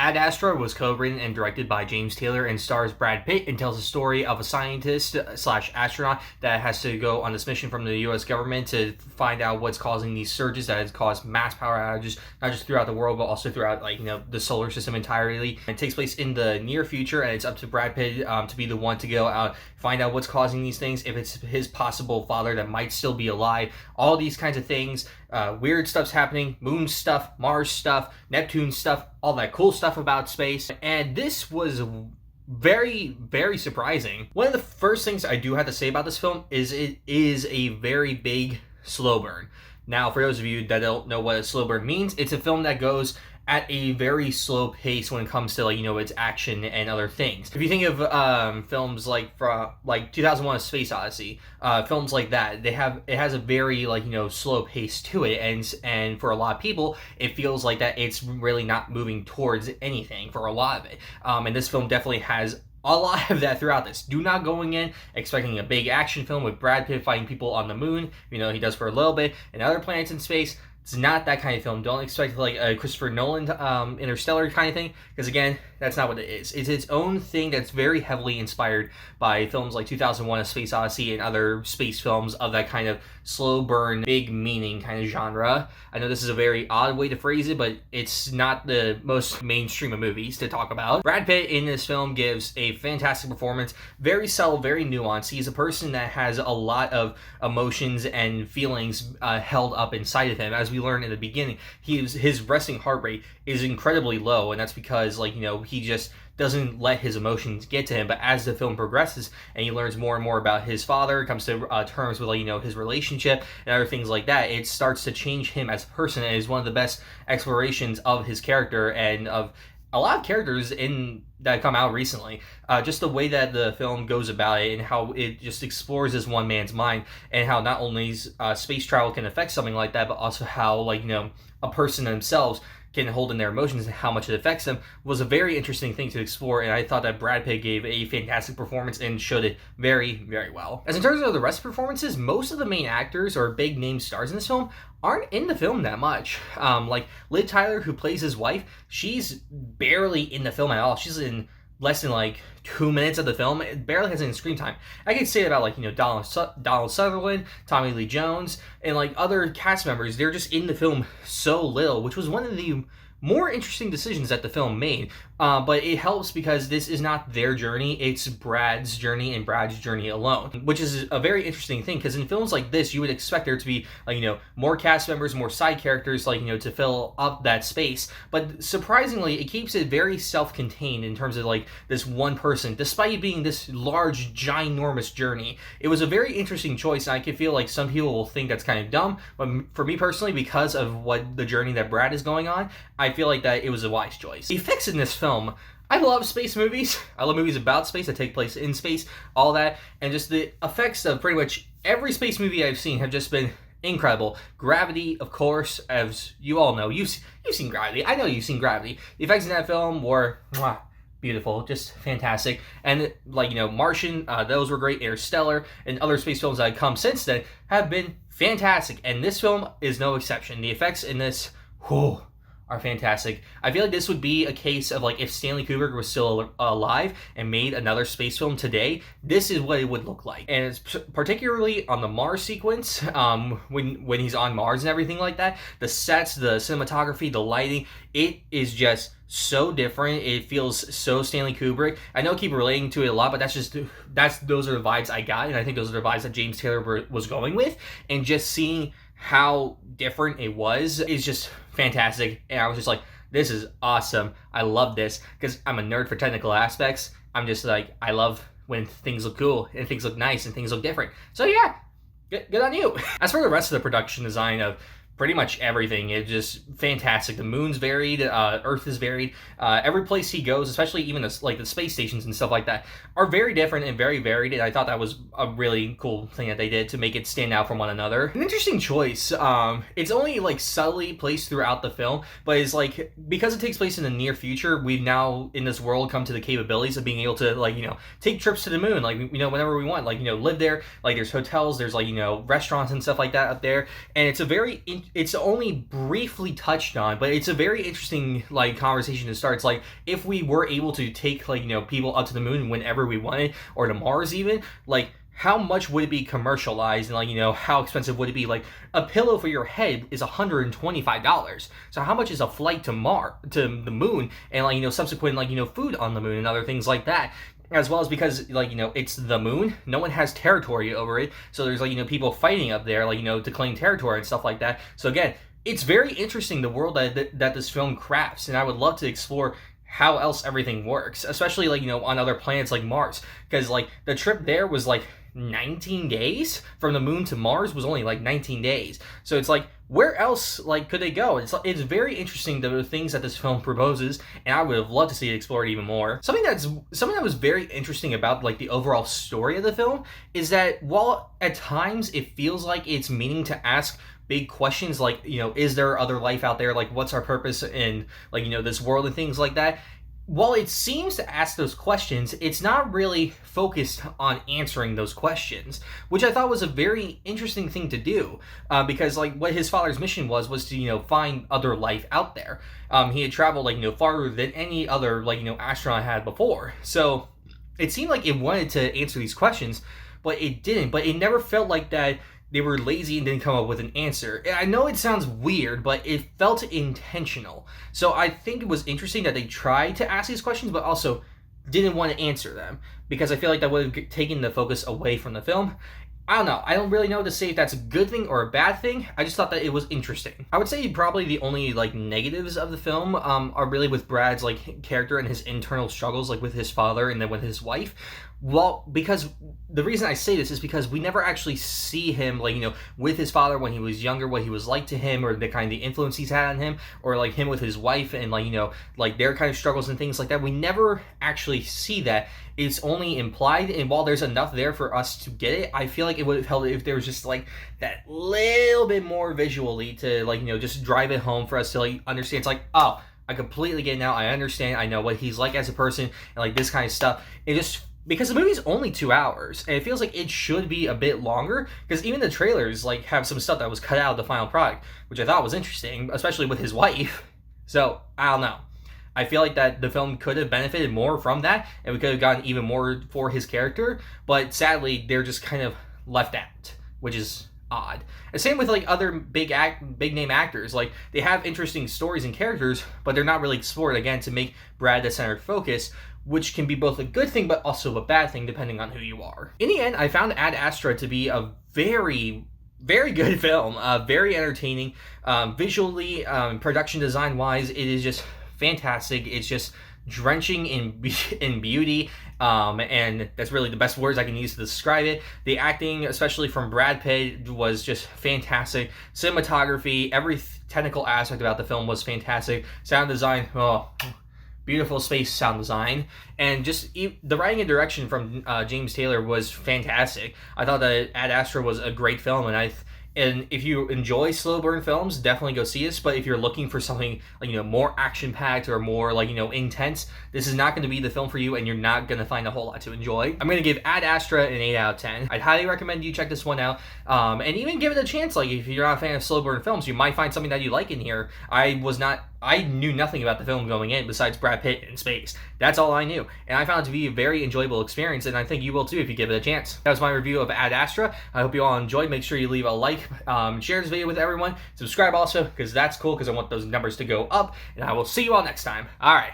Ad Astra was co-written and directed by James Taylor and stars Brad Pitt and tells the story of a scientist slash astronaut that has to go on this mission from the U.S. government to find out what's causing these surges that has caused mass power outages, not just throughout the world, but also throughout the solar system entirely. It takes place in the near future, and it's up to Brad Pitt to be the one to go out, find out what's causing these things, if it's his possible father that might still be alive, all these kinds of things. Weird stuff's happening, moon stuff, Mars stuff, Neptune stuff, all that cool stuff about space. And this was very, very surprising. One of the first things I do have to say about this film is it is a very big slow burn. Now, for those of you that don't know what a slow burn means, it's a film that goes at a very slow pace when it comes to its action and other things. If you think of films like 2001: A Space Odyssey, films like that, it has a very slow pace to it, and for a lot of people, it feels like that it's really not moving towards anything for a lot of it. And this film definitely has a lot of that throughout this. Do not going in expecting a big action film with Brad Pitt fighting people on the moon. He does for a little bit, and other planets in space. It's not that kind of film. Don't expect a Christopher Nolan Interstellar kind of thing, because again, that's not what it is. It's its own thing that's very heavily inspired by films like 2001: A Space Odyssey and other space films of that kind of slow burn, big meaning kind of genre. I know this is a very odd way to phrase it, but it's not the most mainstream of movies to talk about. Brad Pitt in this film gives a fantastic performance, very subtle, very nuanced. He's a person that has a lot of emotions and feelings held up inside of him. As we learned in the beginning, his resting heart rate is incredibly low, and that's because he just doesn't let his emotions get to him. But as the film progresses and he learns more and more about his father, comes to terms with his relationship and other things like that, it starts to change him as a person, and is one of the best explorations of his character and of a lot of characters that come out recently. Just the way that the film goes about it and how it just explores this one man's mind, and how not only space travel can affect something like that, but also how a person themselves can hold in their emotions and how much it affects them, was a very interesting thing to explore. And I thought that Brad Pitt gave a fantastic performance and showed it very, very well. As in terms of the rest of the performances, most of the main actors or big name stars in this film aren't in the film that much. Like Liv Tyler, who plays his wife, she's barely in the film at all. She's in less than 2 minutes of the film. It barely has any screen time. I could say about Donald Sutherland, Tommy Lee Jones, and other cast members. They're just in the film so little, which was one of the more interesting decisions that the film made. But it helps because this is not their journey, it's Brad's journey and Brad's journey alone, which is a very interesting thing, because in films like this, you would expect there to be more cast members, more side characters, to fill up that space. But surprisingly, it keeps it very self-contained in terms of this one person, despite it being this large, ginormous journey. It was a very interesting choice, and I can feel some people will think that's kind of dumb, but for me personally, because of what the journey that Brad is going on, I feel like that it was a wise choice. The effects in this film, I love space movies. I love movies about space that take place in space, all that, and just the effects of pretty much every space movie I've seen have just been incredible. Gravity, of course, as you all know, you've seen Gravity. I know you've seen Gravity. The effects in that film were beautiful, just fantastic. And Martian, those were great. Interstellar and other space films that have come since then have been fantastic, and this film is no exception. The effects in this, are fantastic. I feel like this would be a case of if Stanley Kubrick was still alive and made another space film today, this is what it would look like. And it's particularly on the Mars sequence, when he's on Mars and everything like that. The sets, the cinematography, the lighting, it is just so different. It feels so Stanley Kubrick. I know I keep relating to it a lot, but those are the vibes I got, and I think those are the vibes that James Taylor was going with. And just seeing how different it was is just fantastic, and I was just this is awesome. I love this, because I'm a nerd for technical aspects. I'm just I love when things look cool and things look nice and things look different. So yeah, good on you. As for the rest of the production design of pretty much everything, it's just fantastic. The moon's varied, Earth is varied. Every place he goes, especially even the space stations and stuff like that, are very different and very varied. And I thought that was a really cool thing that they did to make it stand out from one another. An interesting choice. It's only subtly placed throughout the film, but it's because it takes place in the near future, we've now in this world come to the capabilities of being able to take trips to the moon, whenever we want, live there. There's hotels, there's restaurants and stuff like that up there, and it's a very it's only briefly touched on, but it's a very interesting like conversation to start. It's like if we were able to take like people up to the moon whenever we wanted, or to Mars even, like how much would it be commercialized, and like how expensive would it be? Like a pillow for your head is $125. So how much is a flight to the moon, and like subsequent like food on the moon and other things like that? As well as because like it's the moon, no one has territory over it, so there's like people fighting up there like to claim territory and stuff like that. So again, it's very interesting the world that this film crafts, and I would love to explore how else everything works, especially like on other planets like Mars, because like the trip there was like 19 days from the moon to Mars was only like 19 days. So it's like, where else like could they go? It's very interesting, the things that this film proposes, and I would have loved to see it explored even more. Something that was very interesting about like the overall story of the film is that while at times it feels like it's meaning to ask big questions like is there other life out there, like what's our purpose in like this world and things like that, while it seems to ask those questions, it's not really focused on answering those questions, which I thought was a very interesting thing to do, because like what his father's mission was to find other life out there. He had traveled like farther than any other like astronaut had before, so it seemed like it wanted to answer these questions, but it didn't. But it never felt like that they were lazy and didn't come up with an answer. I know it sounds weird, but it felt intentional. So I think it was interesting that they tried to ask these questions, but also didn't want to answer them, because I feel like that would have taken the focus away from the film. I don't know. I don't really know to say if that's a good thing or a bad thing. I just thought that it was interesting. I would say probably the only like negatives of the film are really with Brad's like character and his internal struggles, like with his father and then with his wife. Well, because the reason I say this is because we never actually see him like with his father when he was younger, what he was like to him, or the kind of the influence he's had on him, or like him with his wife and like like their kind of struggles and things like that. We never actually see that. It's only implied, and while there's enough there for us to get it, I feel like it would have helped if there was just like that little bit more visually to like just drive it home for us to like understand. It's like, oh, I completely get it now. I understand. I know what he's like as a person and like this kind of stuff. It just, because the movie's only 2 hours, and it feels like it should be a bit longer, because even the trailers like have some stuff that was cut out of the final product, which I thought was interesting, especially with his wife. So I don't know. I feel like that the film could have benefited more from that, and we could have gotten even more for his character, but sadly they're just kind of left out, which is odd. And same with like other big name actors. Like they have interesting stories and characters, but they're not really explored, again, to make Brad the centered focus, which can be both a good thing but also a bad thing depending on who you are. In the end, I found Ad Astra to be a very good film, very entertaining, visually, production design wise, it is just fantastic. It's just drenching in beauty, and that's really the best words I can use to describe it. The acting, especially from Brad Pitt, was just fantastic. Cinematography, every technical aspect about the film was fantastic. Sound design, oh, beautiful space sound design, and just the writing and direction from James Taylor was fantastic. I thought that Ad Astra was a great film, and if you enjoy slow burn films, definitely go see this. But if you're looking for something like more action packed or more like intense, this is not going to be the film for you, and you're not going to find a whole lot to enjoy. I'm going to give Ad Astra an 8 out of 10. I'd highly recommend you check this one out, and even give it a chance. Like if you're not a fan of slow burn films, you might find something that you like in here. I knew nothing about the film going in besides Brad Pitt in space. That's all I knew, and I found it to be a very enjoyable experience, and I think you will too if you give it a chance. That was my review of Ad Astra. I hope you all enjoyed. Make sure you leave a like, share this video with everyone, subscribe also, because that's cool, because I want those numbers to go up, and I will see you all next time. All right.